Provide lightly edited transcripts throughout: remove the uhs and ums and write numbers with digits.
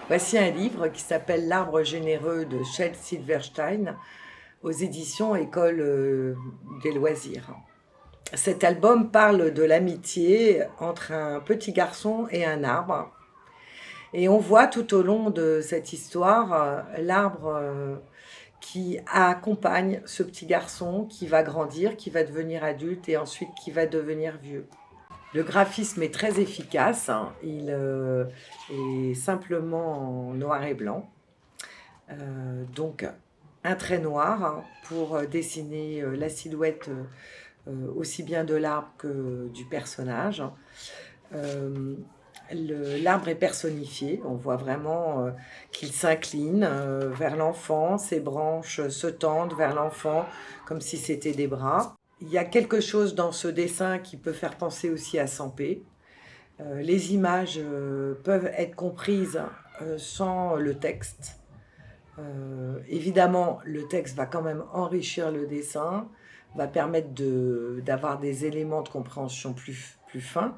Voici un livre qui s'appelle L'arbre généreux de Shel Silverstein aux éditions École des loisirs. Cet album parle de l'amitié entre un petit garçon et un arbre. Et on voit tout au long de cette histoire l'arbre qui accompagne ce petit garçon qui va grandir, qui va devenir adulte et ensuite qui va devenir vieux. Le graphisme est très efficace, hein. Il est simplement en noir et blanc. Donc un trait noir hein, pour dessiner la silhouette aussi bien de l'arbre que du personnage. L'arbre est personnifié, on voit vraiment qu'il s'incline vers l'enfant, ses branches se tendent vers l'enfant comme si c'était des bras. Il y a quelque chose dans ce dessin qui peut faire penser aussi à Sampé. Les images peuvent être comprises sans le texte. Évidemment, le texte va quand même enrichir le dessin, va permettre d'avoir des éléments de compréhension plus fins.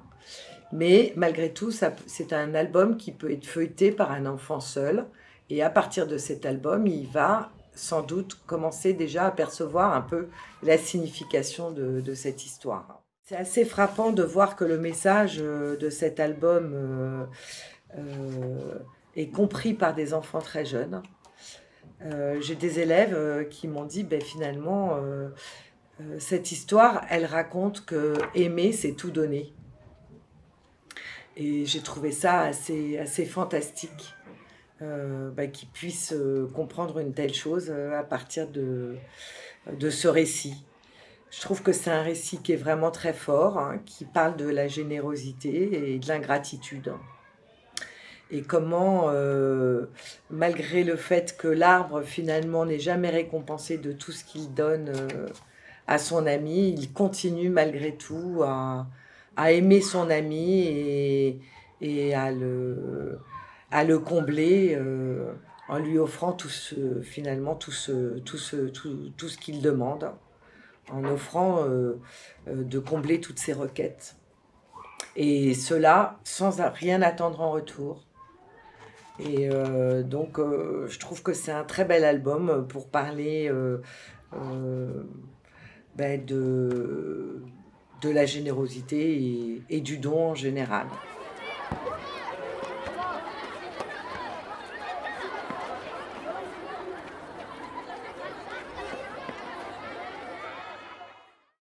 Mais malgré tout, c'est un album qui peut être feuilleté par un enfant seul. Et à partir de cet album, il va sans doute commencer déjà à percevoir un peu la signification de cette histoire. C'est assez frappant de voir que le message de cet album est compris par des enfants très jeunes. J'ai des élèves qui m'ont dit finalement, cette histoire, elle raconte que aimer, c'est tout donner. Et j'ai trouvé ça assez fantastique qu'ils puissent comprendre une telle chose à partir de ce récit. Je trouve que c'est un récit qui est vraiment très fort, hein, qui parle de la générosité et de l'ingratitude. Et comment, malgré le fait que l'arbre finalement n'est jamais récompensé de tout ce qu'il donne à son ami, il continue malgré tout à aimer son ami et à le combler en lui offrant finalement tout ce qu'il demande, en offrant de combler toutes ses requêtes. Et cela sans rien attendre en retour. Et donc, je trouve que c'est un très bel album pour parler de la générosité et du don en général.